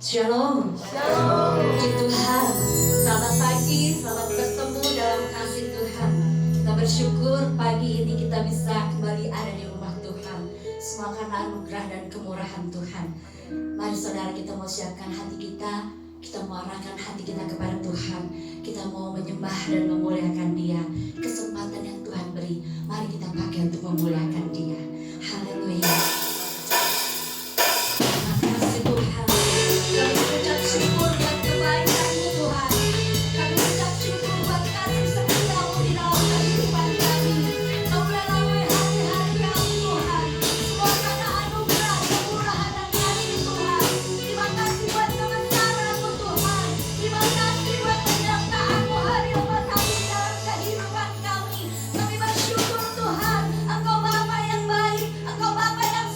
Shalom. Shalom. Puji Tuhan. Selamat pagi, selamat bertemu dalam kasih Tuhan. Kita bersyukur pagi ini kita bisa kembali ada di rumah Tuhan. Semua karena anugerah dan kemurahan Tuhan. Mari saudara, kita mau siapkan hati kita. Kita mau arahkan hati kita kepada Tuhan. Kita mau menyembah dan memuliakan Dia. Kesempatan yang Tuhan beri, mari kita pakai untuk memuliakan Dia. Haleluya. Terima kasih Tuhan. Kami ucap syukur buat kebaikan-Mu Tuhan. Kami ucap syukur buat kasih setia-Mu di dalam kehidupan kami. Kau melalui hari-hari kami Tuhan. Semua karena anugerah, kemurahan dan kasih Tuhan. Terima kasih buat kebesaran-Mu Tuhan. Terima kasih buat penyertaan-Mu hari lepas hari dalam kehidupan kami. Kami bersyukur Tuhan. Engkau Bapa yang baik, Engkau Bapa yang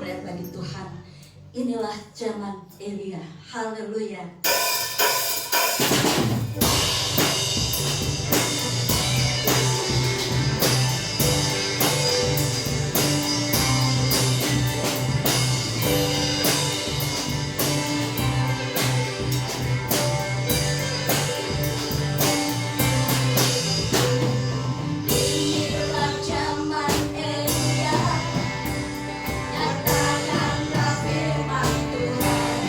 melihat bagi Tuhan. Inilah zaman Elia. Haleluya. Inilah zaman Elia, nyatakanlah firman Tuhan.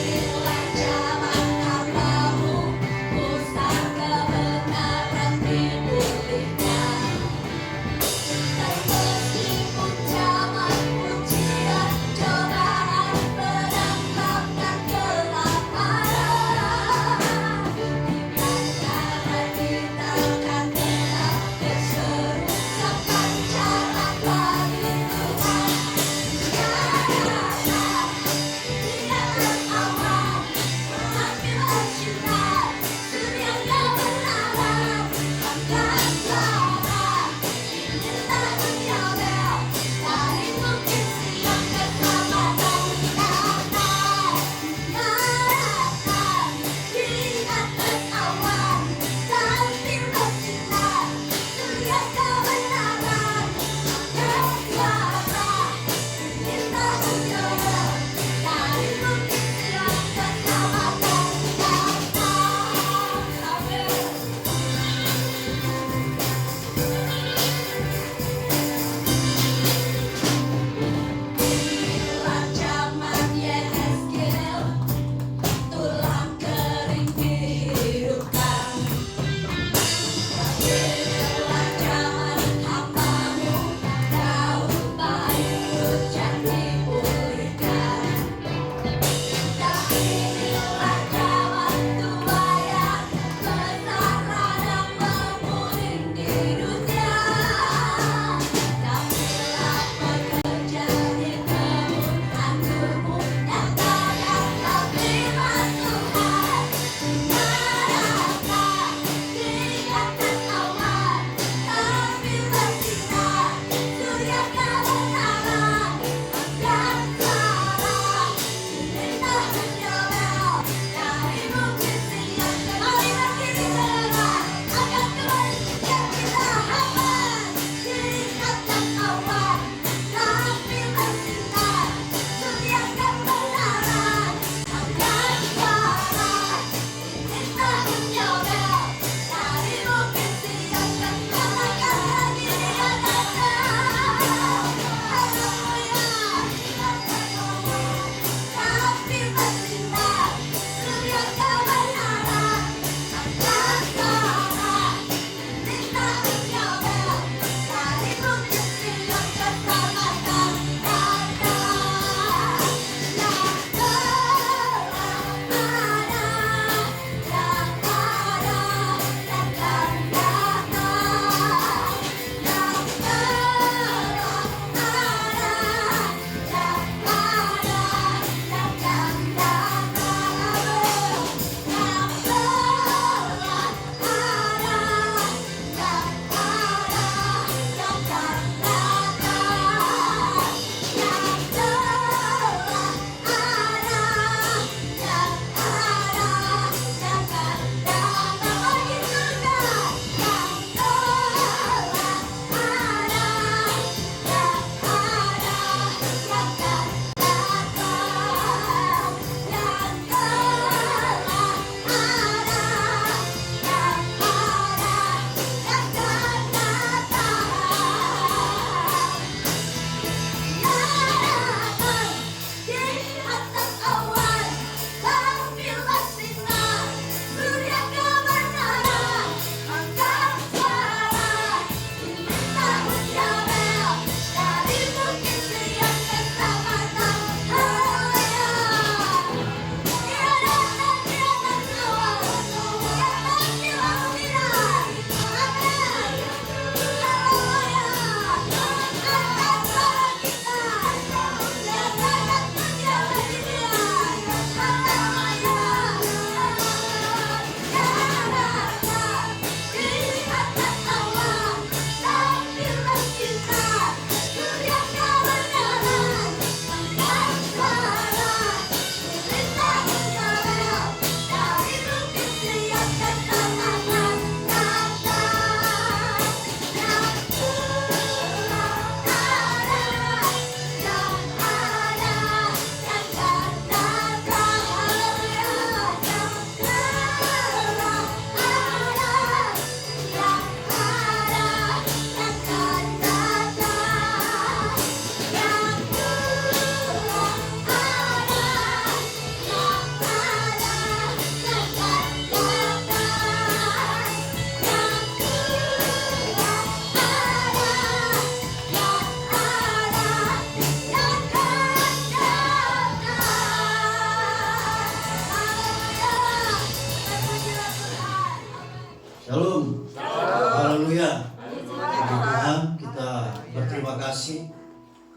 Inilah zaman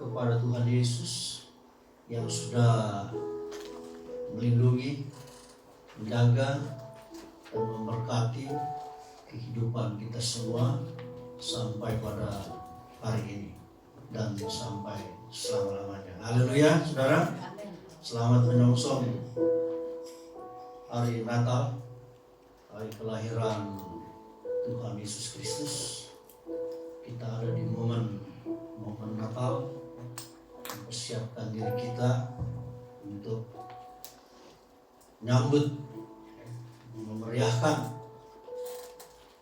kepada Tuhan Yesus yang sudah melindungi, menjaga, dan memberkati kehidupan kita semua sampai pada hari ini dan sampai selama-lamanya. Haleluya, saudara. Selamat menyongsong hari Natal, hari kelahiran Tuhan Yesus Kristus. Kita ada di momen Natal, mempersiapkan diri kita untuk menyambut, memeriahkan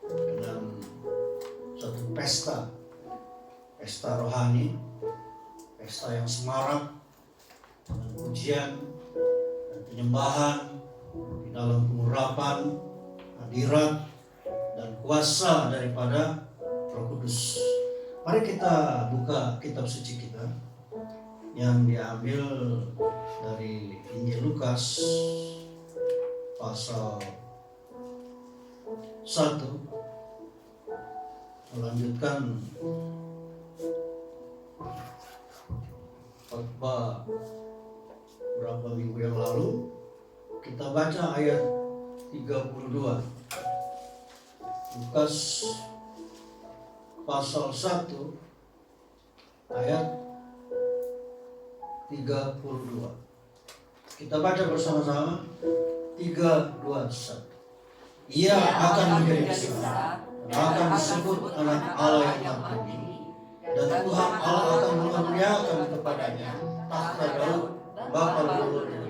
dengan suatu pesta rohani, pesta yang semarak dengan pujian dan penyembahan di dalam pengurapan, hadirat dan kuasa daripada Roh Kudus. Mari kita buka kitab suci kita yang diambil dari Injil Lukas pasal 1, melanjutkan khotbah berapa minggu yang lalu. Kita baca ayat 32. Lukas pasal 1 ayat 32. Kita baca bersama-sama. 3, 2, 1. Ia akan menjadi besar dan akan disebut anak Allah yang Maha Tinggi, dan Tuhan Allah akan mengaruniakan kepadanya takhta Daud bapa leluhurnya,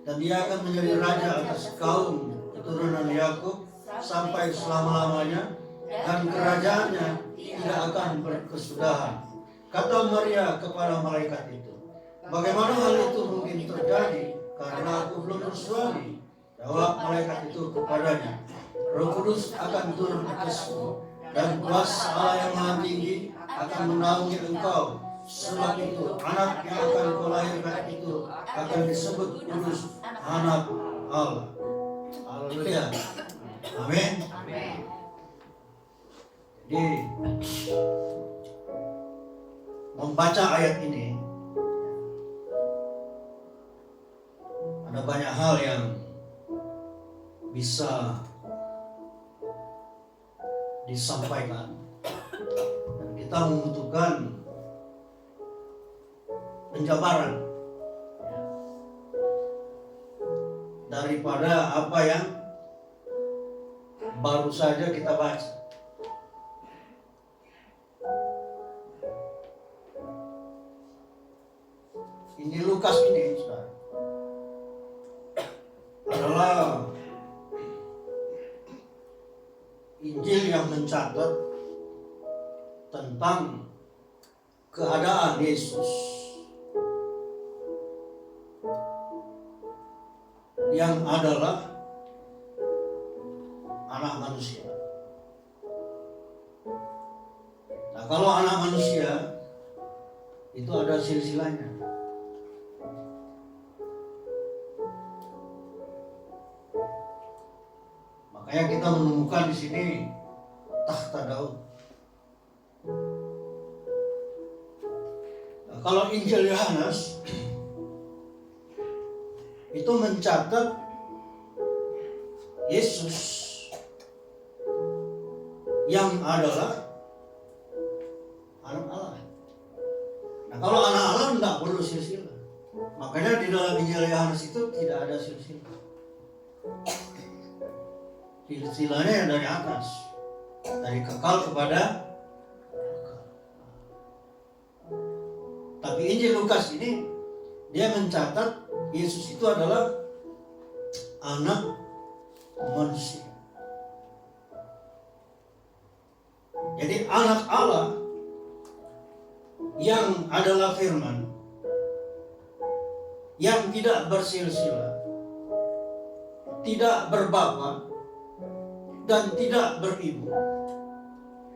dan dia akan menjadi raja atas kaum keturunan Yakub sampai selama-lamanya, dan kerajaannya tidak akan berkesudahan. Kata Maria kepada malaikat itu, bagaimana hal itu mungkin terjadi, karena aku belum bersuami? Jawab malaikat itu kepadanya, Roh Kudus akan turun atasmu, dan kuasa Allah yang Maha Tinggi akan menaungi engkau. Sebab itu anak yang akan kau lahirkan itu akan disebut kudus, anak Allah. Haleluya. Amin. Jadi membaca ayat ini ada banyak hal yang bisa disampaikan, dan kita membutuhkan penjabaran daripada apa yang baru saja kita baca. Injil Lukas ini adalah Injil yang mencatat tentang keadaan Yesus yang adalah anak manusia. Nah, kalau anak manusia itu ada silsilahnya. Makanya kita menemukan di sini takhta Daud. Nah, kalau Injil Yohanes itu mencatat Yesus yang adalah anak Allah. Nah, kalau anak Allah tidak perlu silsilah. Makanya di dalam Injil Yohanes itu tidak ada silsilah. Silsilahnya yang dari atas, dari kekal kepada kekal. Tapi Injil Lukas ini dia mencatat Yesus itu adalah anak manusia. Jadi anak Allah yang adalah firman, yang tidak bersilsilah, tidak berbapa dan tidak beribu,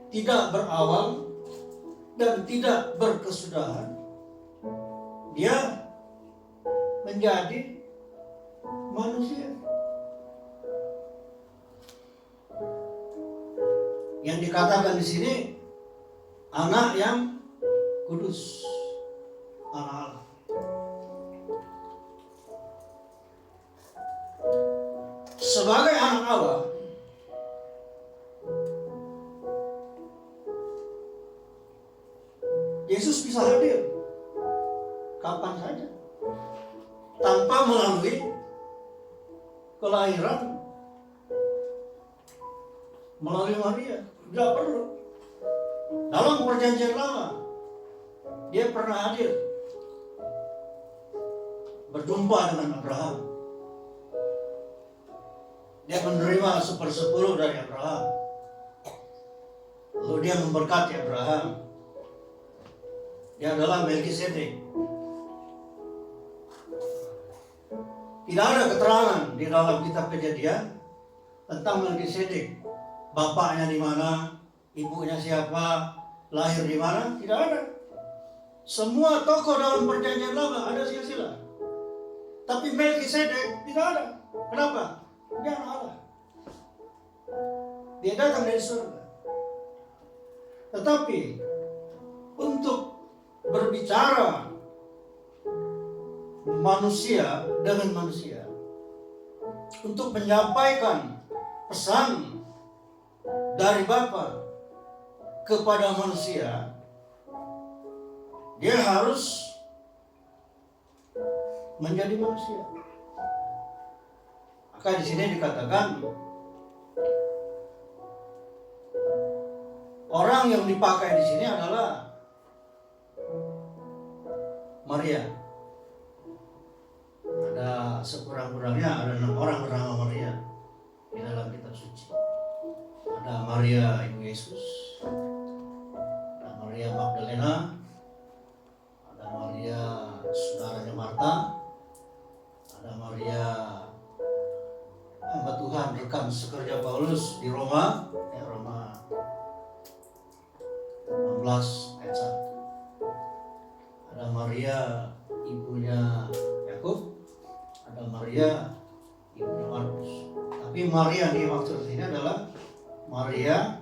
tidak berawal dan tidak berkesudahan. Dia menjadi manusia. Yang dikatakan di sini anak yang kudus. anak Allah. Sebagai anak Allah, Yesus bisa hadir kapan saja tanpa melalui kelahiran melalui Maria. Tidak perlu. Dalam perjanjian lama dia pernah hadir berjumpa dengan Abraham. Dia menerima 1/10 dari Abraham. Lalu dia memberkati Abraham. Dia adalah Melkisedek. Tidak ada keterangan di dalam kitab Kejadian tentang Melkisedek. Bapaknya di mana, ibunya siapa, lahir di mana, tidak ada. Semua tokoh dalam perjanjian lama ada silsilah. Tapi Melkisedek tidak ada. Kenapa? Dia anak Allah. Dia datang dari surga. Tetapi untuk berbicara manusia dengan manusia, untuk menyampaikan pesan dari Bapa kepada manusia, dia harus menjadi manusia. Maka di sini dikatakan orang yang dipakai di sini adalah Maria. Ada sekurang-kurangnya ada 6 orang bernama Maria di dalam kitab suci. Ada Maria ibu Yesus, ada Maria Magdalena, ada Maria saudaranya Marta, ada Maria hamba Tuhan rekan sekerja Paulus di Roma, Roma 16 ayat 1. Ada Maria ibunya Yakub, ada Maria ibunya Markus. Tapi Maria yang dimaksud ini adalah Maria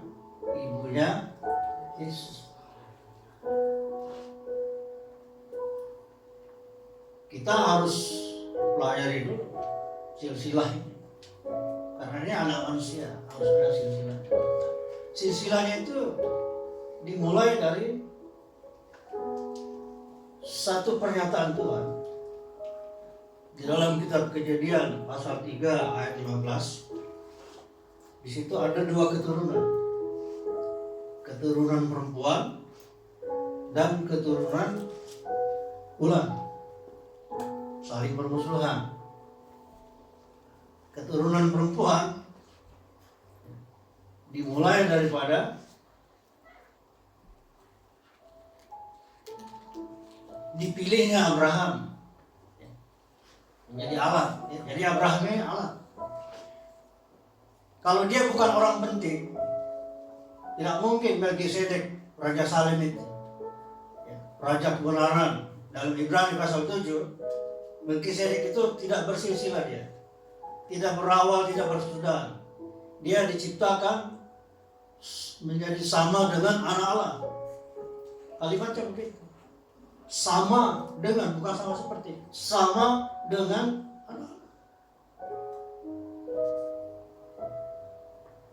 ibunya Yesus. Kita harus pelajari dulu silsilah ini. Karena ini anak manusia, harus ada silsilah. Silsilahnya itu dimulai dari satu pernyataan Tuhan. Di dalam kitab Kejadian pasal 3 ayat 15, di situ ada 2 keturunan. Keturunan perempuan dan keturunan ular. Saling bermusuhan. Keturunan perempuan dimulai daripada dipilihnya Abraham menjadi Allah. Jadi Abrahamnya Allah. Kalau dia bukan orang penting, tidak mungkin Melkisedek Raja Salem itu, Raja kebenaran. Dalam Ibrani pasal 7, Melkisedek itu tidak bersilsilah dia. Tidak berawal, tidak bersudahan. Dia diciptakan menjadi sama dengan anak Allah. Kalimatnya begitu. Sama dengan, bukan sama seperti, sama dengan anak Allah.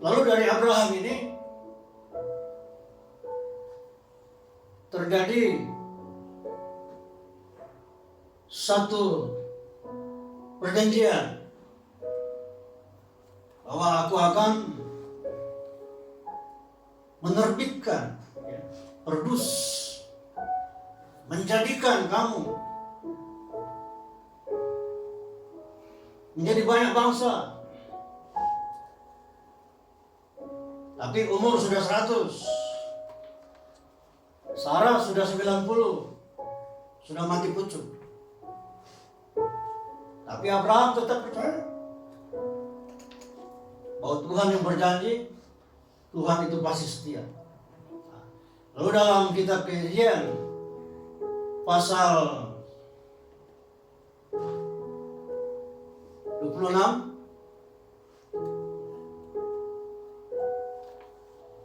Lalu dari Abraham ini terjadi satu perjanjian bahwa aku akan menerbitkan, produs, menjadikan kamu menjadi banyak bangsa. Tapi umur sudah 100, Sarah sudah 90, sudah mati pucuk. Tapi Abraham tetap percaya bahwa Tuhan yang berjanji, Tuhan itu pasti setia. Lalu dalam kitab Kejadian pasal 26,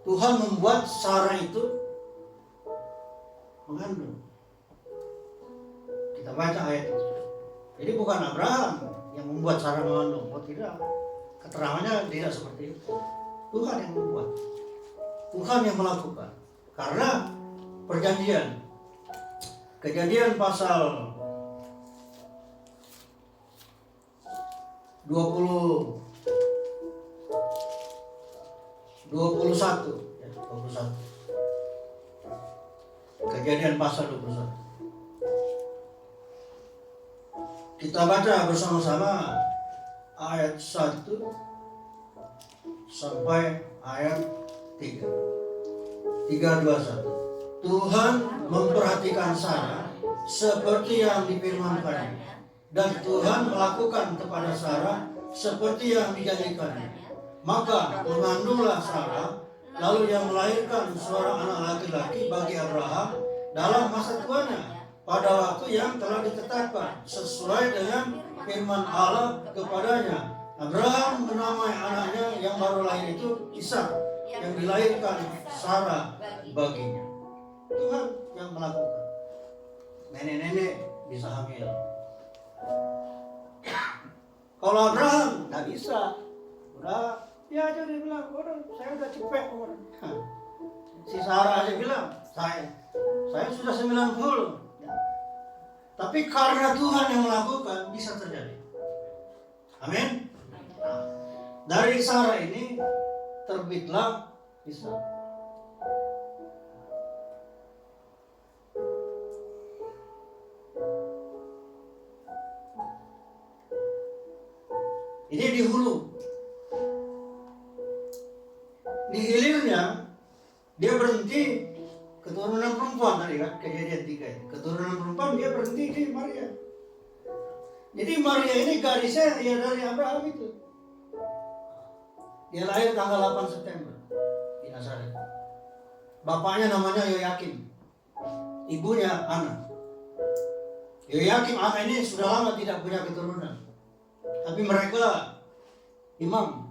Tuhan membuat Sarah itu mengandung. Kita baca ayat itu. Jadi bukan Abraham yang membuat Sarah mengandung, tidak. Keterangannya tidak seperti itu. Tuhan yang membuat, Tuhan yang melakukan. Karena perjanjian, Kejadian pasal 21 ya, 21. Kejadian pasal 21. Kita baca bersama-sama ayat 1 sampai ayat 3. 3, 2, 1. Tuhan memperhatikan Sarah seperti yang difirmankannya, dan Tuhan melakukan kepada Sarah seperti yang dijanjikannya. Maka mengandunglah Sarah, lalu ia melahirkan seorang anak laki-laki bagi Abraham dalam masa tuanya, pada waktu yang telah ditetapkan sesuai dengan firman Allah kepadanya. Abraham menamai anaknya yang baru lahir itu Ishak, yang dilahirkan Sarah baginya. Tuhan yang melakukan. Nenek-nenek bisa hamil. Kalau Abraham nggak bisa, udah dia aja dia bilang, udah saya udah cepet umur. Si Sarah aja bilang, saya sudah 90. Tapi karena Tuhan yang melakukan, bisa terjadi. Amin. Dari Sarah ini terbitlah Ishak. Ini di hulu. Di hilirnya dia berhenti keturunan perempuan tadi kan, Kejadian 3 ini. Keturunan perempuan dia berhenti di Maria. Jadi Maria ini garisnya ya dari Abraham itu. Dia lahir tanggal 8 September di Nazaret. Bapaknya namanya Yoyakim, ibunya Ana. Yoyakim, Ana ini sudah lama tidak punya keturunan. Tapi mereka imam,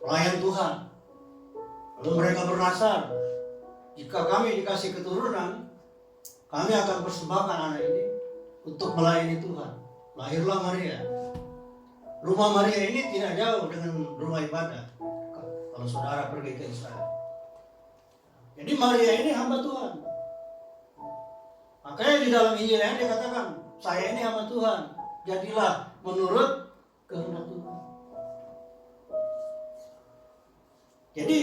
pelayan Tuhan. Lalu mereka bernasar, jika kami dikasih keturunan, kami akan persembahkan anak ini untuk melayani Tuhan. Lahirlah Maria. Rumah Maria ini tidak jauh dengan rumah ibadah kalau saudara pergi ke Israel. Jadi Maria ini hamba Tuhan. Makanya di dalam Injil yang dikatakan, saya ini hamba Tuhan, jadilah menurut kehendak Tuhan. Jadi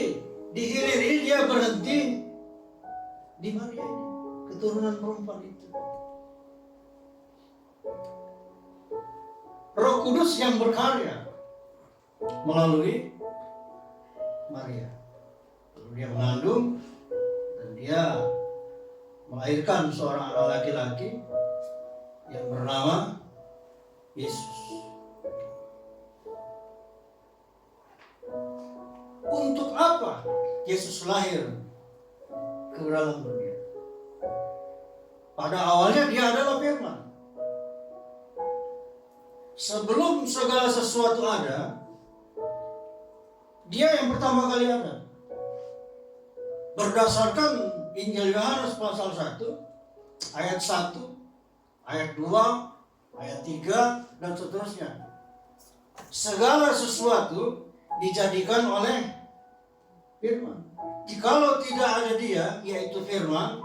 di hilir ini dia berhenti di Maria ini, keturunan perempuan itu. Roh Kudus yang berkarya melalui Maria. Lalu dia mengandung dan dia melahirkan seorang anak laki-laki yang bernama Yesus. Untuk apa Yesus lahir ke dalam dunia? Pada awalnya dia adalah firman. Sebelum segala sesuatu ada, dia yang pertama kali ada. Berdasarkan Injil Yohanes pasal 1, ayat 1, ayat 2, ayat 3, dan seterusnya. Segala sesuatu dijadikan oleh firman. Jikalau tidak ada dia, yaitu firman,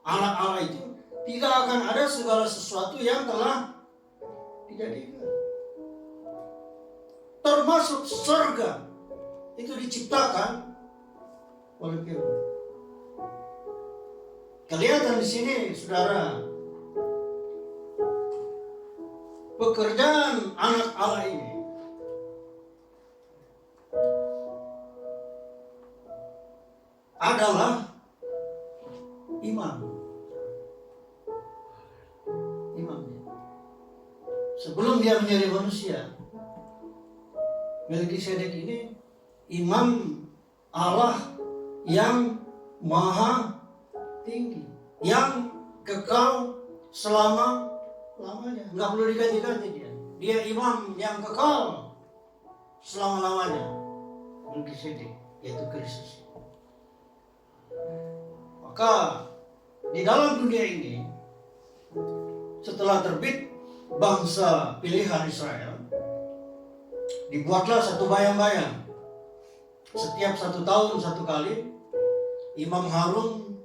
anak Allah itu, tidak akan ada segala sesuatu yang telah dijadikan. Termasuk surga itu diciptakan oleh firman. Kelihatan di sini, saudara, pekerjaan anak Allah ini adalah imam. Imamnya. Sebelum dia menjadi manusia, Melkisedek ini imam Allah yang maha tinggi, yang kekal selama-lamanya. Nggak perlu diganti-ganti dia. Dia imam yang kekal selama-lamanya. Melkisedek, yaitu Kristus. Maka di dalam dunia ini setelah terbit bangsa pilihan Israel, dibuatlah satu bayang-bayang. Setiap 1 tahun 1 kali, Imam Harun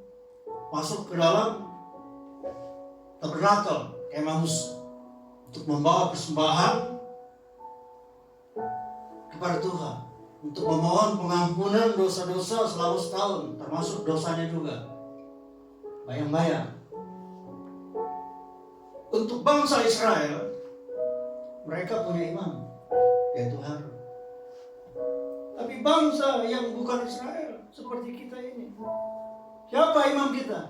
masuk ke dalam tabernakel kemah Musa untuk membawa persembahan kepada Tuhan, untuk memohon pengampunan dosa-dosa selama setahun, termasuk dosanya juga. Bayang-bayang. Untuk bangsa Israel, mereka punya imam, yaitu Harun. Tapi bangsa yang bukan Israel, seperti kita ini, siapa imam kita?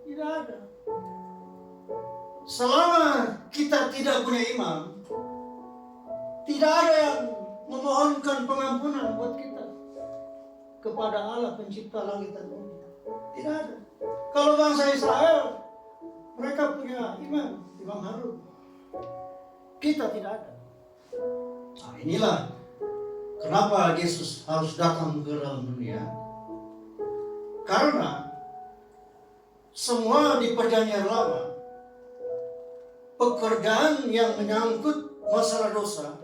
Tidak ada. Selama kita tidak punya imam, tidak ada yang memohonkan pengampunan buat kita kepada Allah pencipta langit dan bumi. Tidak ada. Kalau bangsa Israel, mereka punya imam, Imam Harun. Kita tidak ada. Nah, inilah kenapa Yesus harus datang ke dalam dunia. Karena semua di perjanjian lama, pekerjaan yang menyangkut masalah dosa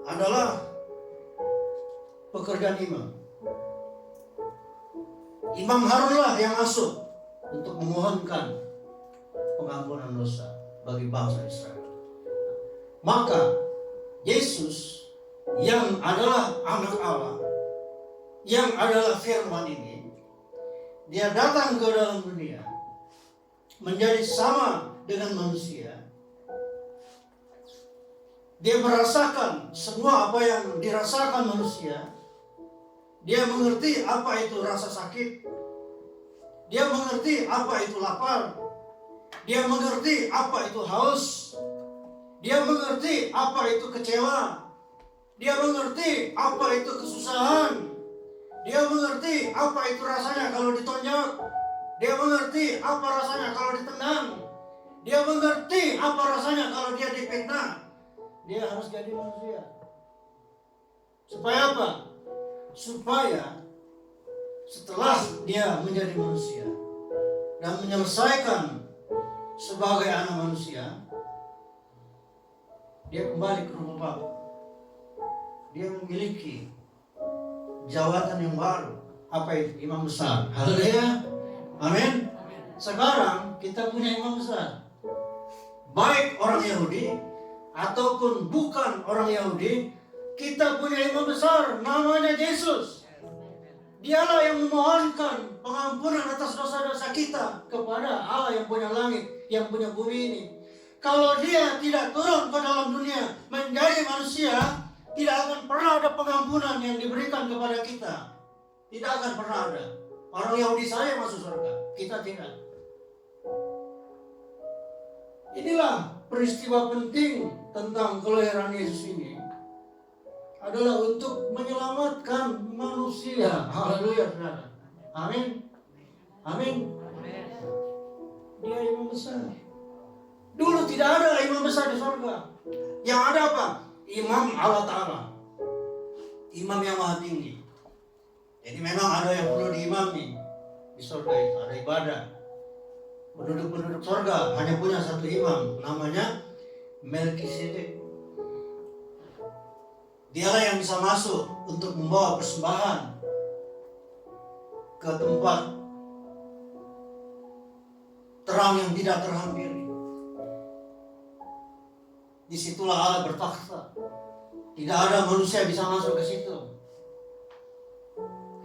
adalah pekerjaan imam. Imam Harunlah yang masuk untuk memohonkan pengampunan dosa bagi bangsa Israel. Maka Yesus yang adalah anak Allah, yang adalah firman ini, dia datang ke dalam dunia menjadi sama dengan manusia. Dia merasakan semua apa yang dirasakan manusia. Dia mengerti apa itu rasa sakit. Dia mengerti apa itu lapar. Dia mengerti apa itu haus. Dia mengerti apa itu kecewa. Dia mengerti apa itu kesusahan. Dia mengerti apa itu rasanya kalau ditonjok. Dia mengerti apa rasanya kalau ditendang. Dia mengerti apa rasanya kalau dia difitnah. Dia harus jadi manusia. Supaya apa? Supaya setelah dia menjadi manusia dan menyelesaikan sebagai anak manusia, dia kembali ke rumah Bapa. Dia memiliki jawatan yang baru. Apa itu? Imam besar. Haleluya. Amin. Sekarang kita punya imam besar. Baik orang Yahudi ataupun bukan orang Yahudi, kita punya imam besar, namanya Yesus. Dialah yang memohonkan pengampunan atas dosa-dosa kita kepada Allah yang punya langit, yang punya bumi ini. Kalau dia tidak turun ke dalam dunia menjadi manusia, tidak akan pernah ada pengampunan yang diberikan kepada kita. Tidak akan pernah ada. Orang Yahudi saya masuk surga, kita tidak. Inilah peristiwa penting tentang kelahiran Yesus ini, adalah untuk menyelamatkan manusia. Haleluya, saudara. Amin. Amin. Dia imam besar. Dulu tidak ada imam besar di surga. Yang ada apa? Imam Allah Ta'ala. Imam yang maha tinggi. Jadi memang ada yang perlu diimami di surga itu. Ada ibadah. Penduduk-penduduk surga hanya punya satu imam, namanya Melkisedek. Dialah yang bisa masuk untuk membawa persembahan ke tempat terang yang tidak terhampiri. Disitulah Allah bertakhta. Tidak ada manusia bisa masuk ke situ.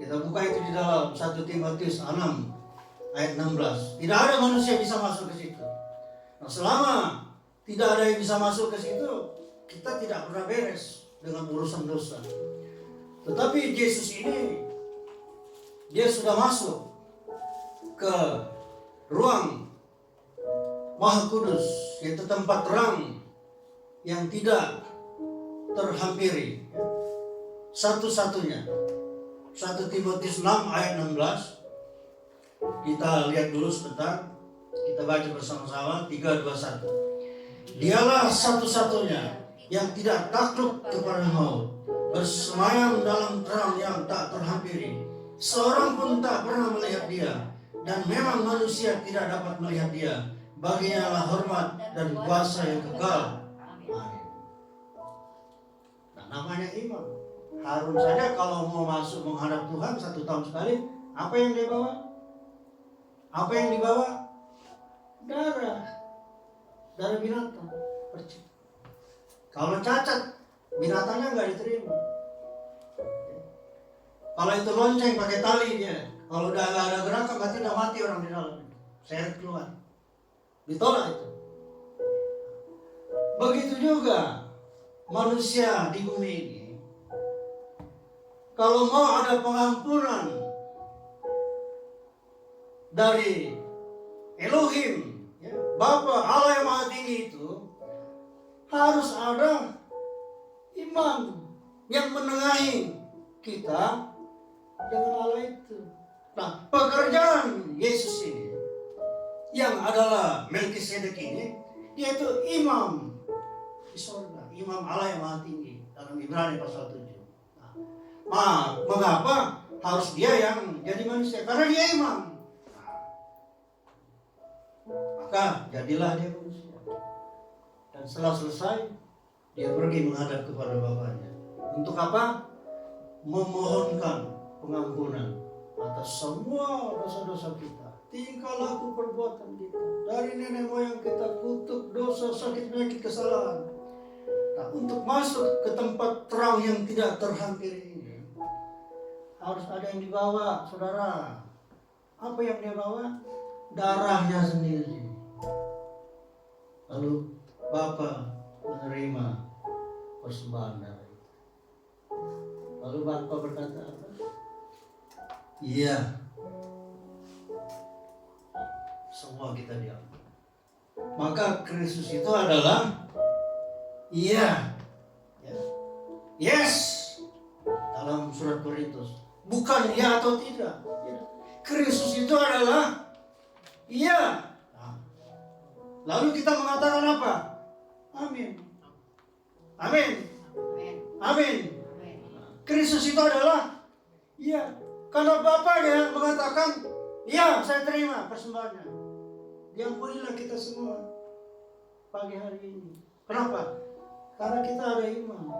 Kita buka itu di dalam 1 Timotius 6 ayat 16. Tidak ada manusia bisa masuk ke situ. Nah, selama tidak ada yang bisa masuk ke situ, kita tidak pernah beres dengan urusan dosa. Tetapi Yesus ini, dia sudah masuk ke ruang Maha Kudus, yaitu tempat terang yang tidak terhampiri. Satu-satunya 1 Timotius 6 ayat 16. Kita lihat dulu sebentar. Kita baca bersama-sama 3, 2, 1. Dialah satu-satunya yang tidak takluk kepada maut, bersemayam dalam terang yang tak terhampiri. Seorang pun tak pernah melihat dia. dan memang manusia tidak dapat melihat dia. Baginya lah hormat dan kuasa yang kekal. Amin. Nah, namanya imam. Harun saja kalau mau masuk menghadap Tuhan 1 tahun sekali, apa yang dia bawa? Apa yang dibawa? Darah binatang. Kalau cacat, binatangnya nggak diterima. Kalau itu lonceng pakai tali dia, kalau udah nggak ada gerakan berarti udah mati orang di dalam. Seret keluar, ditolak itu. Begitu juga manusia di bumi ini. Kalau mau ada pengampunan dari Elohim, ya, Bapa Allah yang Maha Tinggi itu, harus ada imam yang menengahi kita dengan Allah itu. Nah, pekerjaan Yesus ini yang adalah Melkisedek ini, dia itu imam di surga, imam Allah yang Maha Tinggi dalam Ibrani pasal 7. Nah, mengapa harus dia yang jadi manusia? Karena dia imam. Maka jadilah dia manusia. Dan setelah selesai, dia pergi menghadap kepada Bapaknya. Untuk apa? Memohonkan pengampunan atas semua dosa-dosa kita, tingkah laku perbuatan kita, dari nenek moyang kita, kutuk, dosa, sakit, penyakit, kesalahan. Nah, untuk masuk ke tempat terang yang tidak terhampiri ini, harus ada yang dibawa, saudara. Apa yang dia bawa? Darahnya sendiri. Lalu Bapa menerima persembahan darah itu. Lalu Bapa berkata apa? Iya. Semua kita diam. Maka Kristus itu adalah iya. Ya. Yes. Dalam surat Korintus. Bukan iya atau tidak. Ya. Kristus itu adalah iya. Nah. Lalu kita mengatakan apa? Amin. Amin. Amin. Kristus itu adalah iya. Karena Bapaknya mengatakan, iya, saya terima persembahannya. Diampunilah kita semua pagi hari ini. Kenapa? Karena kita ada imam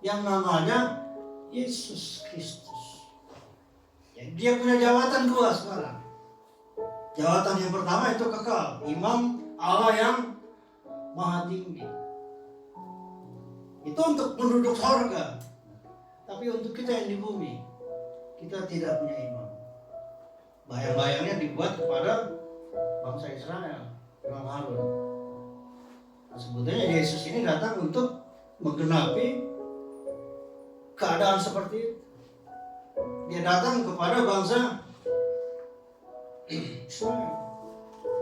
yang namanya Yesus Kristus. Ya, dia punya jabatan 2 sekarang. Jabatan yang pertama itu kekal, imam Allah yang Maha Tinggi. Itu untuk penduduk surga. Tapi untuk kita yang di bumi, kita tidak punya imam. Bayang-bayangnya dibuat kepada bangsa Israel, Imam Harun. Nah, sebetulnya Yesus ini datang untuk menggenapi keadaan seperti itu. Dia datang kepada bangsa Israel.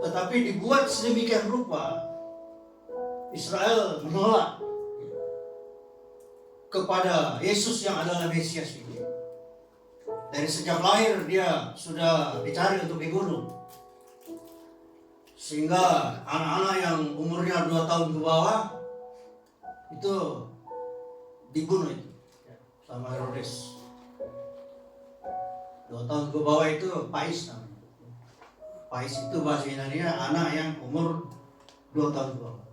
Tetapi dibuat sedemikian rupa, Israel menolak kepada Yesus yang adalah Mesias ini. Dari sejak lahir dia sudah dicari untuk dibunuh. Sehingga anak-anak yang umurnya 2 tahun ke bawah itu dibunuh itu sama Herodes. 2 tahun ke bawah itu Pais namanya. Pais itu bahasa Yunani anak yang umur 2 tahun ke bawah.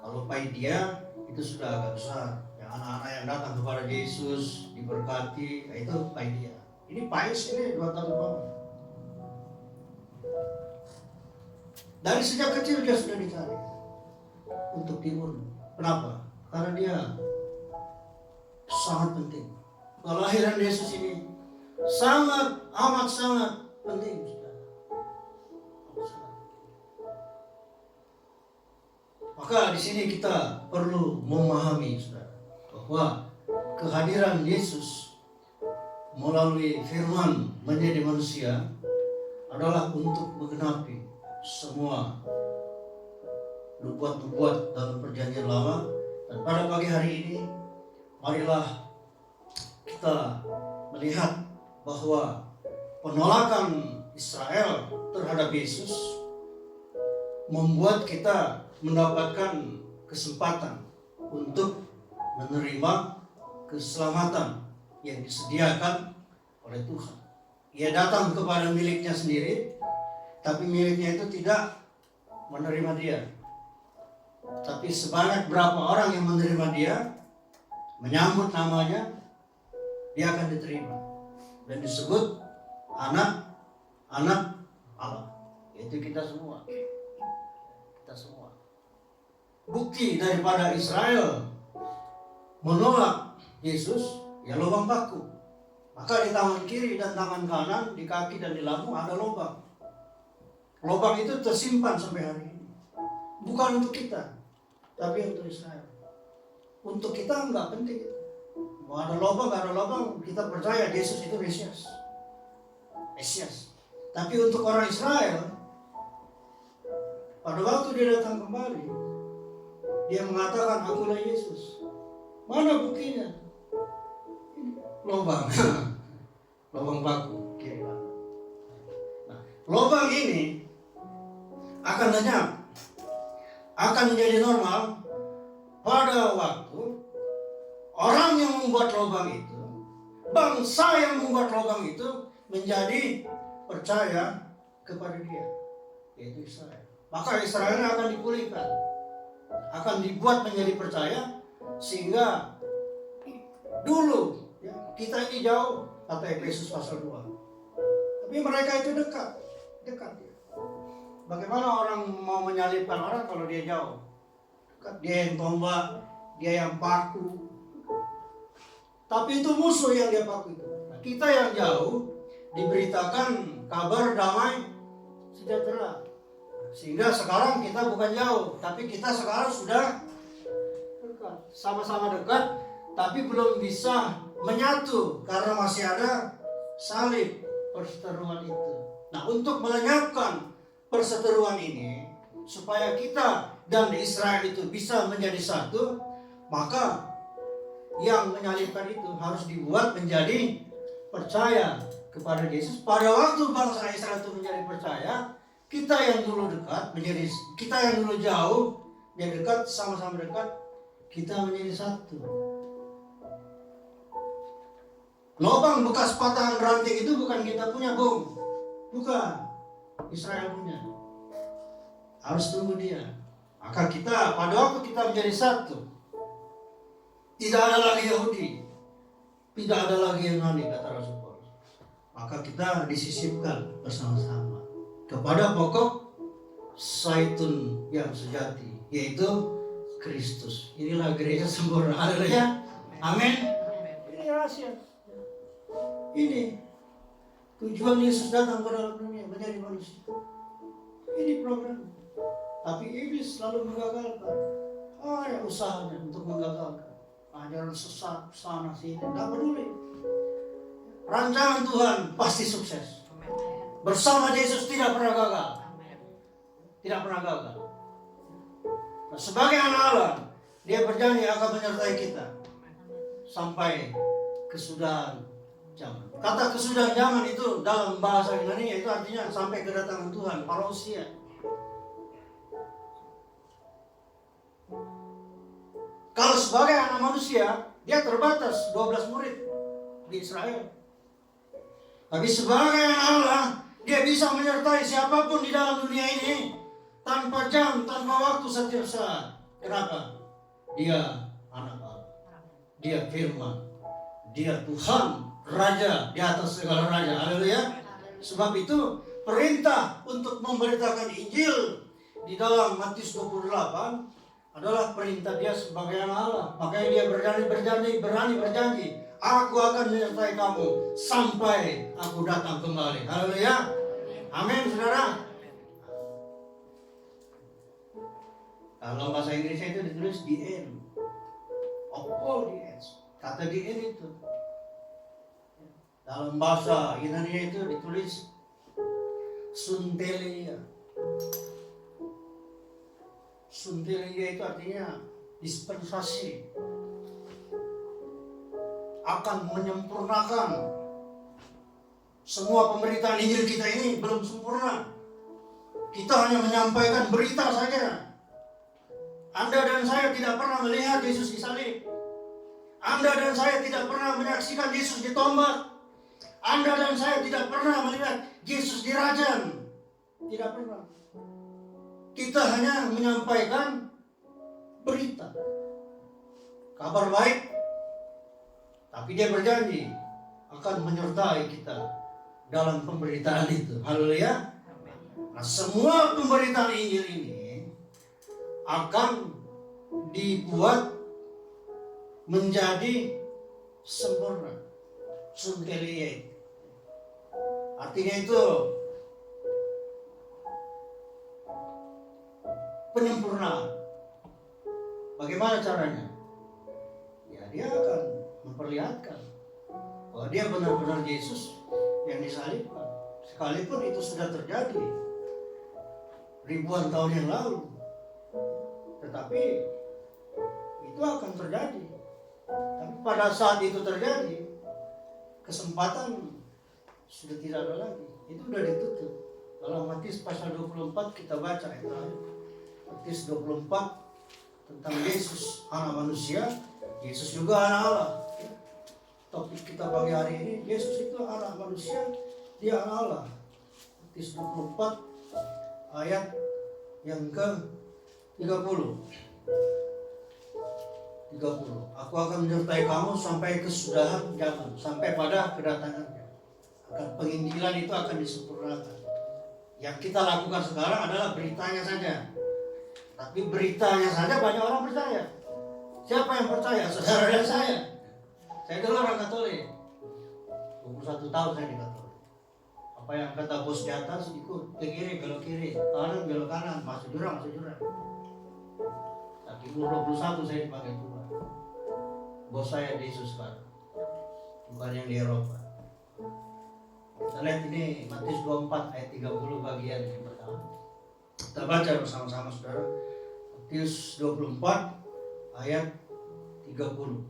Kalau Paidia itu sudah agak besar. Yang anak-anak yang datang kepada Yesus diberkati, itu Paidia. Ini Pais ini 2 tahun ke bawah. Dari sejak kecil dia sudah dicari untuk dibunuh. Kenapa? Karena dia sangat penting. Kelahiran Yesus ini amat sangat penting. Maka di sini kita perlu memahami, saudara, bahwa kehadiran Yesus melalui firman menjadi manusia adalah untuk menggenapi semua nubuat-nubuat dalam perjanjian lama. Dan pada pagi hari ini, marilah kita melihat bahwa penolakan Israel terhadap Yesus membuat kita mendapatkan kesempatan untuk menerima keselamatan yang disediakan oleh Tuhan. Ia datang kepada miliknya sendiri, tapi miliknya itu tidak menerima dia. Tapi sebanyak berapa orang yang menerima dia, menyambut namanya, dia akan diterima dan disebut anak Allah. Yaitu kita semua. Kita semua. Bukti daripada Israel menolak Yesus, ya lubang paku. Maka di tangan kiri dan tangan kanan, di kaki dan di lambung ada lubang. Lubang itu tersimpan sampai hari ini. Bukan untuk kita, tapi untuk Israel. Untuk kita enggak penting. Mau ada lubang, enggak ada lubang, kita percaya Yesus itu Mesias. Mesias. Tapi untuk orang Israel, pada waktu dia datang kembali, dia mengatakan, akulah Yesus. Mana buktinya? Lubang. Lubang paku. Kiri kanan. Nah, lubang ini akan lenyap, akan menjadi normal pada waktu orang yang membuat lubang itu, bangsa yang membuat lubang itu menjadi percaya kepada dia, yaitu Israel. Maka Israel akan dipulihkan, akan dibuat menjadi percaya, sehingga dulu ya, kita ini jauh, kata Efesus pasal 2. Tapi mereka itu dekat. Bagaimana orang mau menyalibkan orang kalau dia jauh? Dia yang tombak, dia yang paku. Tapi itu musuh yang dia paku itu. Nah, kita yang jauh diberitakan kabar damai sejahtera. Sehingga sekarang kita bukan jauh, tapi kita sekarang sudah dekat. Sama-sama dekat, tapi belum bisa menyatu karena masih ada salib perseteruan itu. Nah, untuk melenyapkan perseteruan ini, supaya kita dan Israel itu bisa menjadi satu, maka yang menyalibkan itu harus dibuat menjadi percaya kepada Yesus. Pada waktu bangsa Israel itu menjadi percaya, kita yang dulu dekat menjadi, kita yang dulu jauh menjadi dekat, sama-sama dekat, kita menjadi satu. Lubang bekas patahan ranting itu bukan kita punya, Bung. Bukan. Israel punya. Harus tunggu dia. Maka kita, pada waktu kita menjadi satu, tidak ada lagi Yahudi, tidak ada lagi Yunani, kata Rasul Paulus. Maka kita disisipkan bersama-sama kepada pokok zaitun yang sejati, yaitu Kristus. Inilah gereja sempurna. Haleluya. Amin. Ini rahasia. Ini tujuan Yesus datang ke dalam dunia menjadi manusia. Ini program. Tapi iblis selalu menggagalkan. Ada usahanya untuk menggagalkan. Ajaran sesat sana sini, tidak peduli. Rancangan Tuhan pasti sukses. Bersama Yesus tidak pernah gagal. Tidak pernah gagal. Nah, sebagai anak Allah, dia berjanji akan menyertai kita sampai kesudahan zaman. Kata kesudahan zaman itu dalam bahasa Yunani itu artinya sampai kedatangan Tuhan, parousia. Kalau sebagai anak manusia, dia terbatas 12 murid di Israel. Tapi sebagai anak Allah, dia bisa menyertai siapapun di dalam dunia ini tanpa jam, tanpa waktu, setiap saat. Kenapa? Dia anak Allah. Dia firman. Dia Tuhan, Raja di atas segala raja. Haleluya. Sebab itu perintah untuk memberitakan Injil di dalam Matius 28 adalah perintah dia sebagai anak Allah. Makanya dia berani berjanji, aku akan menyertai kamu sampai aku datang kembali. Haleluya. Amin, saudara. Kalau bahasa Inggrisnya itu ditulis the end of all the ends. Kata the end itu dalam bahasa Yunani itu ditulis suntelia. Suntelia itu artinya dispensasi, akan menyempurnakan. Semua pemberitaan Injil kita ini belum sempurna. Kita hanya menyampaikan berita saja. Anda dan saya tidak pernah melihat Yesus disalib. Anda dan saya tidak pernah menyaksikan Yesus ditombak. Anda dan saya tidak pernah melihat Yesus dirajam. Tidak pernah. Kita hanya menyampaikan berita, kabar baik. Tapi dia berjanji akan menyertai kita dalam pemberitaan itu. Haleluya. Nah, semua pemberitaan Injil ini akan dibuat menjadi sempurna. Suntelie. Artinya itu penyempurnaan. Bagaimana caranya? Ya, dia akan memperlihatkan bahwa dia benar-benar Yesus yang disalibkan. Sekalipun itu sudah terjadi ribuan tahun yang lalu, tetapi itu akan terjadi. Tapi pada saat itu terjadi, kesempatan sudah tidak ada lagi. Itu sudah ditutup. Dalam Matius pasal 24 kita baca itu. Matius 24 tentang Yesus, anak manusia. Yesus juga anak Allah. Topik kita pagi hari ini, Yesus itu anak manusia, dia anak Allah. Matius 24 ayat yang ke 30. Aku akan menyertai kamu sampai kesudahan zaman, sampai pada kedatangannya. Akan penginjilan itu akan disempurnakan. Yang kita lakukan sekarang adalah beritanya saja. Tapi beritanya saja banyak orang percaya. Siapa yang percaya? Saudara dan saya. Saya dulu orang Katolik. 21 tahun saya di Katolik. Apa yang kata bos di atas ikut, ke kiri belok kiri, kanan belok kanan, masuk jurang. Tapi umur 21 saya dipakai Tuhan. Bos saya di Yesus sekarang, bukan yang di Eropa. Kita lihat ini Matius 24 ayat 30 bagian yang pertama. Kita baca bersama-sama saudara. Matius 24 ayat 30.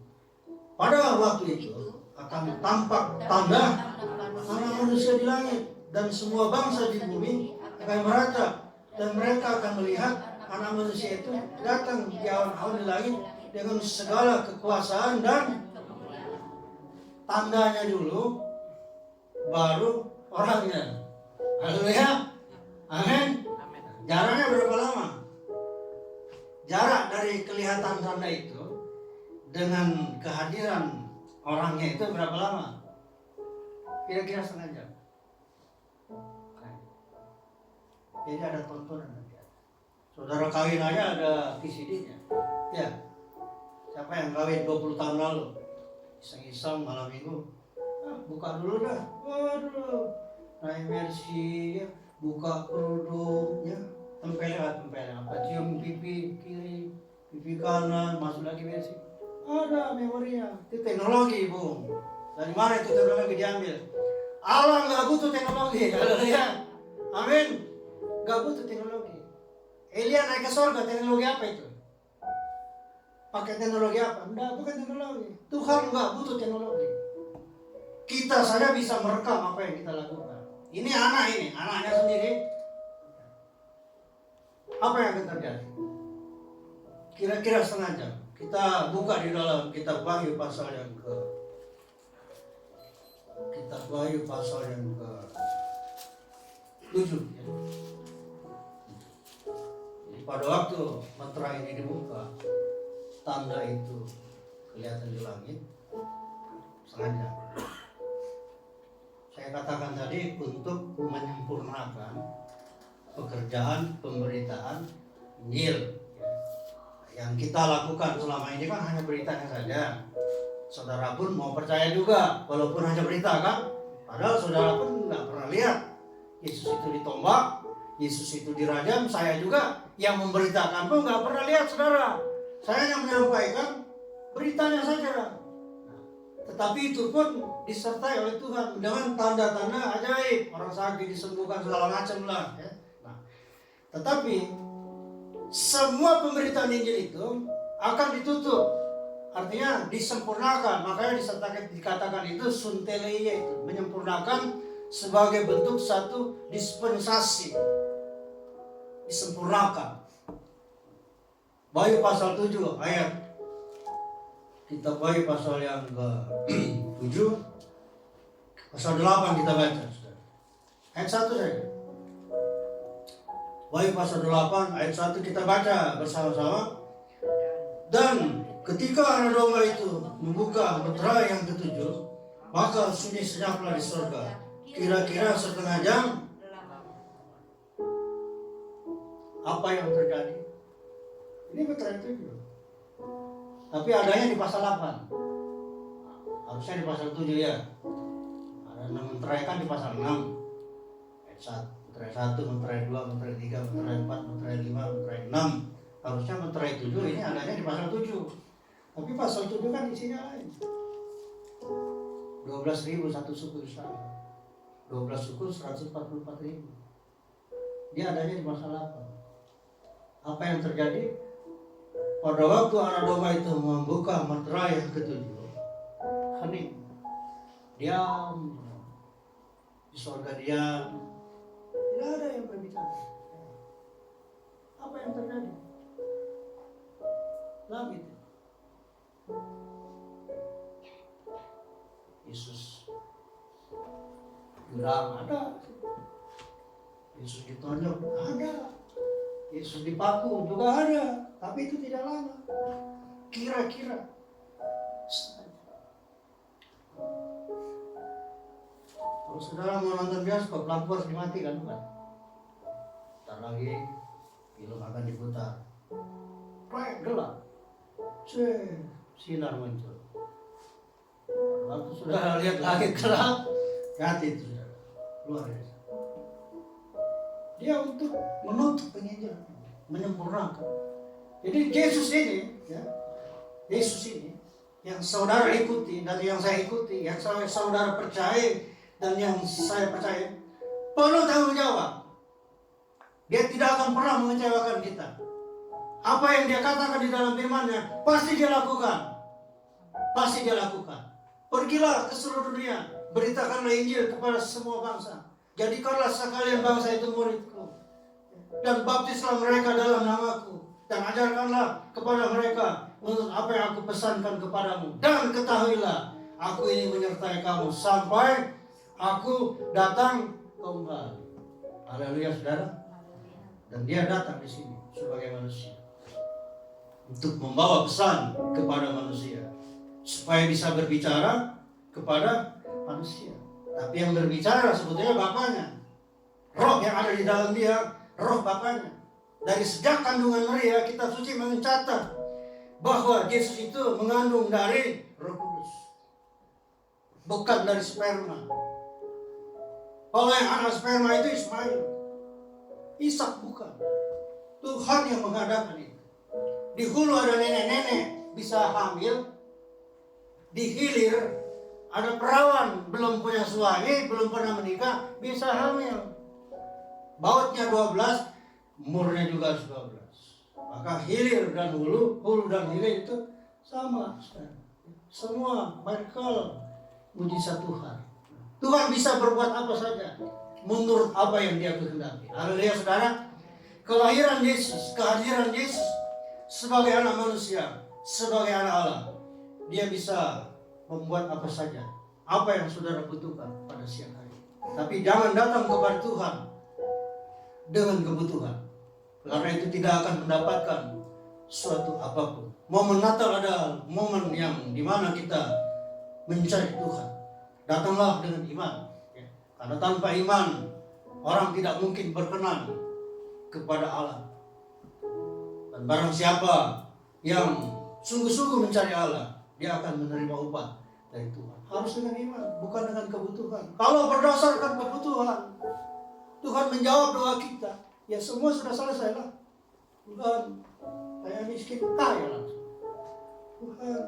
Pada waktu itu akan tampak tanda anak manusia di langit, dan semua bangsa di bumi akan meratap, dan mereka akan melihat anak manusia itu datang di awan-awan di langit dengan segala kekuasaan dan tandanya dulu, baru orangnya. Haleluya. Amin. Jaraknya berapa lama? Jarak dari kelihatan tanda itu dengan kehadiran orangnya itu berapa lama? Kira-kira setengah jam. Jadi ada tontonan nanti. Saudara kawin aja ada VCD-nya. Ya. Siapa yang kawin 20 tahun lalu? Iseng-iseng malam minggu. Buka dulu dah. Waduh. Naik Mercy, ya. Buka kerudungnya. Tempel-tempel. Apa cium pipi kiri, pipi kanan, masuk lagi Mercy. Ada memorinya. Itu teknologi, Bung. Dari mana itu teknologi diambil? Allah nggak butuh teknologi. Haleluya. Amin. Nggak butuh teknologi. Elia naik ke surga, teknologi apa itu? Pakai teknologi apa? Enggak, bukan teknologi. Tuhan nggak butuh teknologi. Kita saja bisa merekam apa yang kita lakukan. Ini, anaknya sendiri. Apa yang akan terjadi? Kira-kira setengah jam. Kita buka di dalam kitab Wahyu pasal yang ke Kitab Wahyu pasal yang ke-7 ya. Jadi pada waktu meterai ini dibuka, tanda itu kelihatan di langit, sengaja. Saya katakan tadi untuk menyempurnakan pekerjaan pemberitaan Injil. Yang kita lakukan selama ini kan hanya beritanya saja. Saudara pun mau percaya juga, walaupun hanya berita kan. Padahal saudara pun nggak pernah lihat Yesus itu ditombak, Yesus itu dirajam. Saya juga yang memberitakan pun nggak pernah lihat saudara. Saya yang menyampaikan beritanya saja. Tetapi itu pun disertai oleh Tuhan dengan tanda-tanda ajaib. Orang sakit disembuhkan segala macam lah. Ya. Nah, tetapi semua pemberitaan Injil itu akan ditutup, artinya disempurnakan. Makanya dikatakan itu suntelia, itu menyempurnakan sebagai bentuk satu dispensasi, disempurnakan. Wahyu pasal 7 ayat, kitab Wahyu pasal yang ke-7 Pasal 8 kita baca, saudara. Ayat 1 saja. Baik, pasal 8 ayat 1 kita baca bersama-sama. Dan ketika anak domba itu membuka meterai yang ketujuh, maka sunyi senyaplah di surga. Kira-kira setengah jam. Apa yang terjadi? Ini meterai 7. Tapi adanya di pasal 8. Harusnya di pasal 7 ya. Ada 6 meterai kan di pasal 6. Ayat 1. Meterai 1, meterai 2, meterai 3, meterai 4, meterai 5, meterai 6. Harusnya meterai 7 ini adanya di pasal 7. Tapi pasal 7 kan isinya lain. 12.000 satu suku Israel. 12 suku 144.000. Dia adanya di pasal 8. Apa yang terjadi? Pada waktu anak domba itu membuka meterai yang ketujuh, hening, diam, di surga diam, tidak ada yang berbicara. Apa yang terjadi? Langit. Yesus bilang ada. Yesus ditonjok ada. Yesus dipaku juga ada. Tapi itu tidak lama. Kira-kira kalau saudara mau nonton bioskop, lampu harus dimatikan, bukan? Ntar lagi film akan diputar. Gelap. Sinar muncul. Waktu saudara lihat lagi gelap, hati itu saudara. Luar biasa. Dia untuk menutup penginjilan, menyempurnakan. Jadi Yesus ini, ya, Yesus ini yang saudara ikuti dan yang saya ikuti, yang saudara percaya dan yang saya percaya, penuh tanggung jawab. Dia tidak akan pernah mengecewakan kita. Apa yang dia katakan di dalam firman-Nya pasti dia lakukan. Pasti dia lakukan. Pergilah ke seluruh dunia, beritakanlah Injil kepada semua bangsa. Jadikanlah sekalian bangsa itu muridku, dan baptislah mereka dalam namaku, dan ajarkanlah kepada mereka untuk apa yang aku pesankan kepadamu. Dan ketahuilah, aku ini menyertai kamu sampai aku datang kembali. Haleluya, saudara. Dan dia datang di sini sebagai manusia untuk membawa pesan kepada manusia, supaya bisa berbicara kepada manusia. Tapi yang berbicara sebetulnya Bapaknya. Roh yang ada di dalam dia, roh Bapaknya. Dari sejak kandungan Maria, kitab suci mencatat bahwa Yesus itu mengandung dari Roh Kudus, bukan dari sperma. Kalau yang anak sperma itu Ismail, Ishak bukan. Tuhan yang mengadakan itu. Di hulu ada nenek-nenek bisa hamil, di hilir ada perawan belum punya suami, belum pernah menikah, bisa hamil. Bautnya 12, umurnya juga 12. Maka hilir dan hulu dan hilir itu sama. Semua miracle, mujizat Tuhan. Tuhan bisa berbuat apa saja menurut apa yang dia kehendaki. Haleluya, saudara. Kelahiran Yesus, kehadiran Yesus sebagai anak manusia, sebagai anak Allah, dia bisa membuat apa saja, apa yang saudara butuhkan pada siang hari. Tapi jangan datang kepada Tuhan dengan kebutuhan, karena itu tidak akan mendapatkan suatu apapun. Momen Natal adalah momen yang dimana kita mencari Tuhan. Datanglah dengan iman, ya. Karena tanpa iman orang tidak mungkin berkenan kepada Allah. Dan barang siapa yang sungguh-sungguh mencari Allah, dia akan menerima upah dari Tuhan. Harus dengan iman, bukan dengan kebutuhan. Kalau berdasarkan kebutuhan, Tuhan menjawab doa kita, ya semua sudah selesai lah. Tuhan, saya miskin, kaya langsung. Tuhan,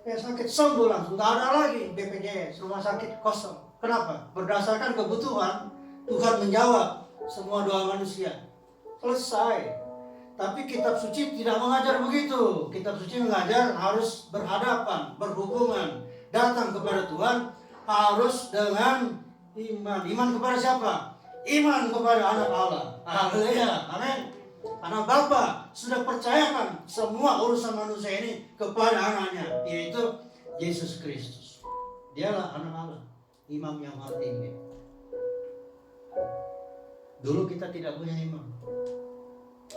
saya sakit, sembuh langsung. Tidak ada lagi BPJS, rumah sakit kosong. Kenapa? Berdasarkan kebutuhan, Tuhan menjawab semua doa manusia. Selesai. Tapi kitab suci tidak mengajar begitu. Kitab suci mengajar harus berhadapan, berhubungan, datang kepada Tuhan harus dengan iman. Iman kepada siapa? Iman kepada anak Allah. Haleluya, amin. Karena Bapa sudah percayakan semua urusan manusia ini kepada anaknya, yaitu Yesus Kristus. Dialah anak Allah. imam yang maha tinggi. Dulu kita tidak punya imam.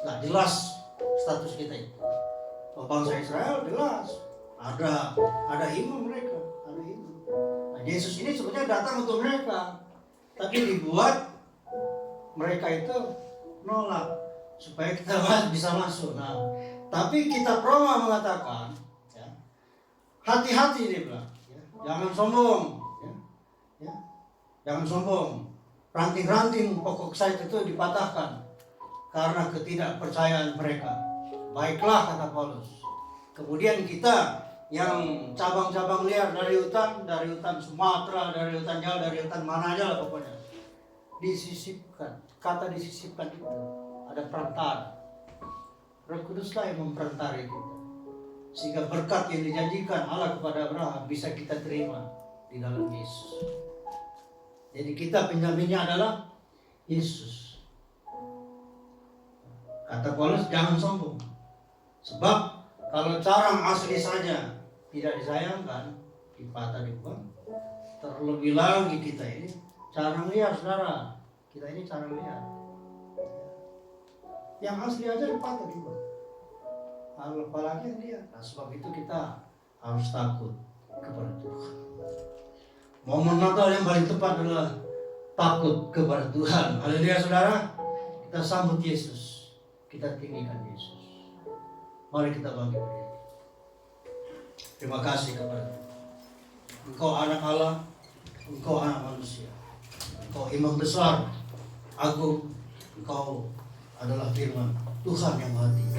Nah, jelas status kita itu. Kalau bangsa Israel jelas ada imam mereka, ada imam. Nah, Yesus ini sebenarnya datang untuk mereka, tapi dibuat mereka itu nolak supaya kita bisa masuk. Nah, tapi kitab Roma mengatakan, ya, hati-hati dia bilang, ya, jangan sombong, ya, jangan sombong. Ranting-ranting pokok saya itu dipatahkan karena ketidakpercayaan mereka. Baiklah, kata Paulus. Kemudian kita yang cabang-cabang liar dari hutan Sumatera, dari hutan Jawa, dari hutan mana aja lah pokoknya, disisipkan. Kata disisipkan itu ada perantara. Roh Kuduslah yang memperantari kita, sehingga berkat yang dijanjikan Allah kepada Abraham bisa kita terima di dalam Yesus. Jadi kita penjaminnya adalah Yesus. Kata Paulus, jangan sombong. Sebab kalau carang asli saja tidak disayangkan, dipatah dibuang. Terlebih lagi kita ini carang liar, saudara. Kita ini carang liar. Yang asli aja dipatah dibuang. Apalagi yang liar. Nah, sebab itu kita harus takut kepada Tuhan. Momen Natal yang paling tepat adalah takut kepada Tuhan. Haleluya, saudara. Kita sambut Yesus, kita tinggikan Yesus. Mari kita bangkit berdiri. Terima kasih kepada Tuhan. Engkau anak Allah, Engkau anak manusia, Engkau imam besar, agung. Engkau adalah firman Tuhan yang maha tinggi.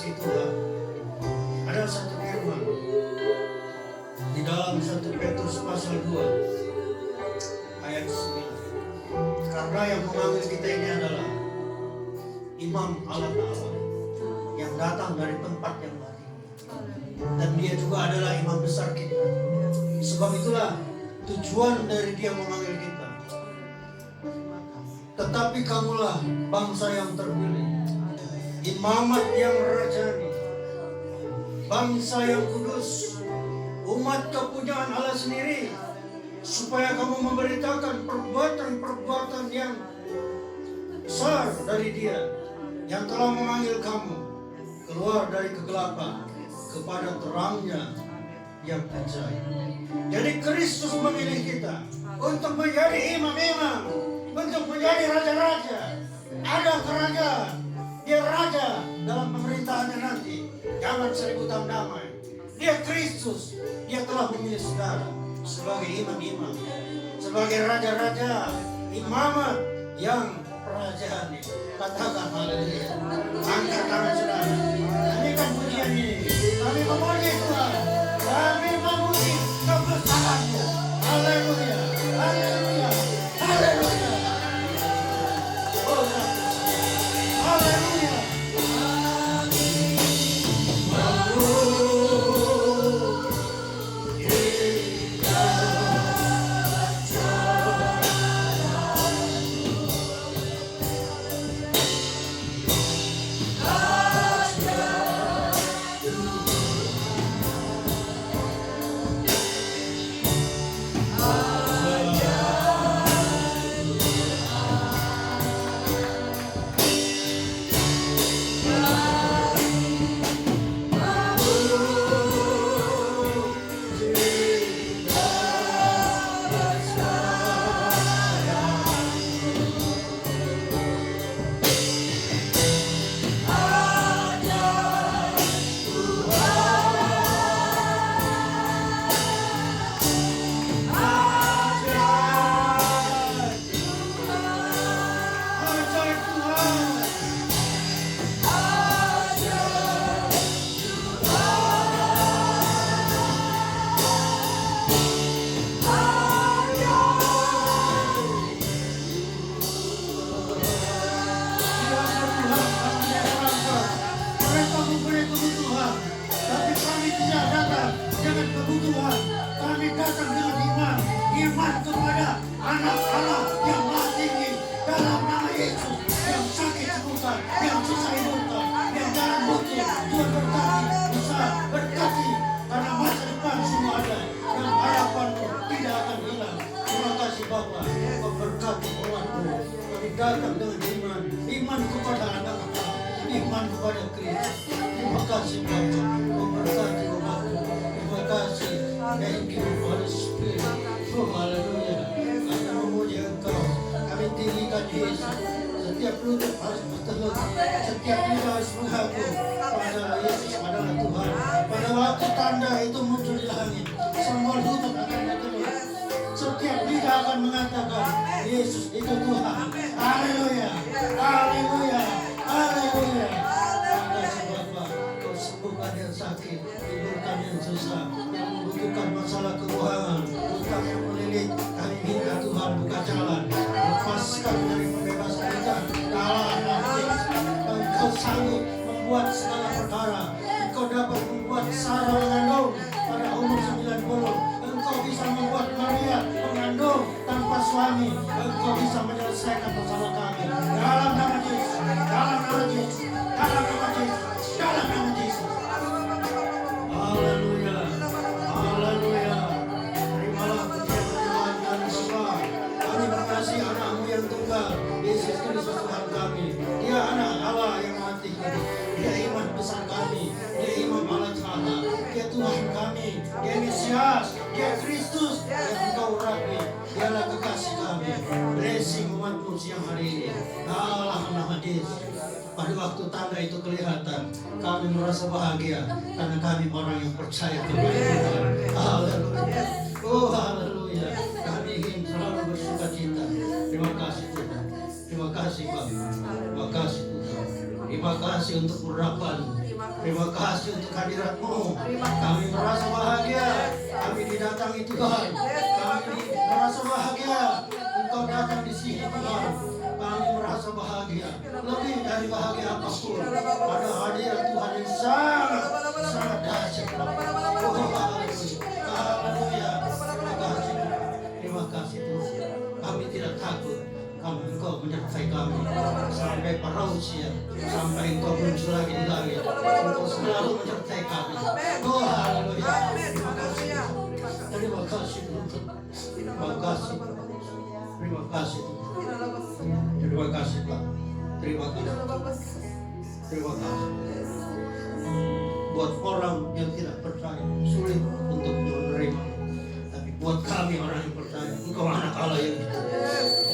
kasih Tuhan, ada satu firman di dalam 1 Petrus pasal 2 ayat 9. Karena yang memanggil kita ini adalah imam Allah Ta'ala yang datang dari tempat yang lain, dan dia juga adalah imam besar kita. Sebab itulah tujuan dari dia memanggil kita. Tetapi kamulah bangsa yang terpilih, imamat yang rajani, bangsa yang kudus, umat kepunyaan Allah sendiri, supaya kamu memberitakan perbuatan-perbuatan yang besar dari Dia yang telah memanggil kamu keluar dari kegelapan kepada terangnya yang ajaib. Jadi Kristus memilih kita untuk menjadi imam-imam, untuk menjadi raja-raja. Ada kerajaan, dia raja dalam pemerintahannya nanti, zaman 1000 tahun damai. Dia Kristus, dia telah memilih saudara sebagai imam-imam, sebagai raja-raja, imamat yang rajani. Katakan haleluya. Angkat tangan saudara. Nyanyikan pujian ini. Kami memuji Tuhan. Kami memuji kebesaran-Nya. Haleluya. Haleluya. Haleluya. Oh, haleluya. Datang dengan iman kepada anak Allah, iman kepada Kristus. Terima kasih Bapa, memberkati umatmu. Terima kasih, thank you Holy Spirit. Oh haleluya, kami memuji Engkau, kami tinggikan Yesus. Setiap lutut harus bertelur, setiap lidah harus mengaku pada Yesus adalah Tuhan. Pada waktu tanda itu muncul di langit, semua lutut akan bertelur. Setiap lidah akan mengatakan Yesus itu Tuhan. Haleluya, haleluya, haleluya. Terima kasih Bapa, Kau sembuhkan yang sakit, hiburkan yang susah, yang membutuhkan masalah keuangan, utang yang melilit. Kami minta Tuhan buka jalan, lepaskan dari pembebasan kita. Allah Engkau sanggup membuat segala perkara. Engkau dapat membuat Sarah mengandung pada umur 90. Engkau bisa membuat Maria mengandung tanpa suami. Engkau bisa menyelesaikan masalah kami. Dalam nama Yesus, dalam nama Yesus, dalam nama Yesus, dalam nama Yesus. Haleluya, haleluya. Terimalah pujian Tuhan kami semua. Kami mengasihi anak-Mu yang tunggal, Yesus Kristus Tuhan kami. Dia anak Allah yang mati. Dia iman besar kami. Dia imam Allah Ta'ala. Dia Tuhan kami. Dia Mesias. Dia Kristus yang Engkau urapi. Dialah kekasih kami. Blessing umat-Mu siang hari ini. Dalam nama Yesus. Pada waktu tanda itu kelihatan, kami merasa bahagia karena kami orang yang percaya kepada Tuhan. Haleluya. Oh haleluya. Kami ingin selalu bersuka cita. Terima kasih Tuhan. Terima kasih Bapak. Terima kasih Tuhan. Terima kasih untuk urapan Terima kasih untuk hadirat-Mu. Kami merasa bahagia. Kami didatangi Tuhan. Kami merasa bahagia. Engkau datang di sini Tuhan. Kami merasa bahagia. Lebih dari bahagia apapun. Pada hadirat Tuhan yang sangat dahsyat. Oh, haleluya. Terima kasih Tuhan. Kami tidak takut. Engkau menyertai kami sampai parousia, sampai Engkau muncul lagi di langit. Engkau selalu menyertai kami. Oh, haleluya. Terima kasih. Terima kasih Tuhan. Terima kasih. Terima kasih. Terima kasih Pak. Terima kasih. Terima kasih. Buat orang yang tidak percaya sulit untuk menerima, tapi buat kami orang yang percaya, Engkau anak Allah yang hidup.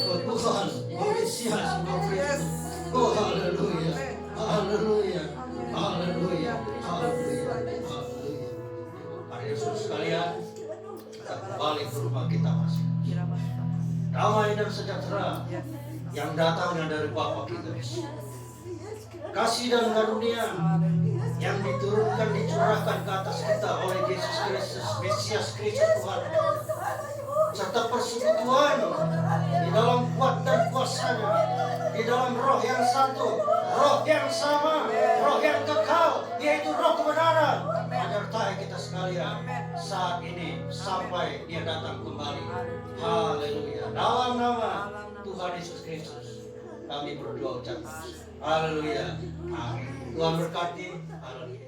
Engkau Tuhan, Engkau Mesias, Engkau Kristus. Oh, haleluya. Haleluya. Haleluya. Haleluya. Haleluya. Para Yesus sekalian, kita kembali ke rumah kita masing. Damai dan sejahtera yang datangnya dari Bapa kita. Kasih dan karunia yang diturunkan, dicurahkan ke atas kita oleh Yesus Kristus, Mesias Kristus Tuhan, serta persekutuan di dalam kuat dan kuasanya, di dalam roh yang satu, roh yang sama, roh yang kekal, yaitu roh kebenaran, menyertai kita sekalian saat ini sampai Dia datang kembali. Haleluya. Dalam nama Tuhan Yesus Kristus kami berdoa ucap haleluya. Amin. Tuhan berkati. Haleluya.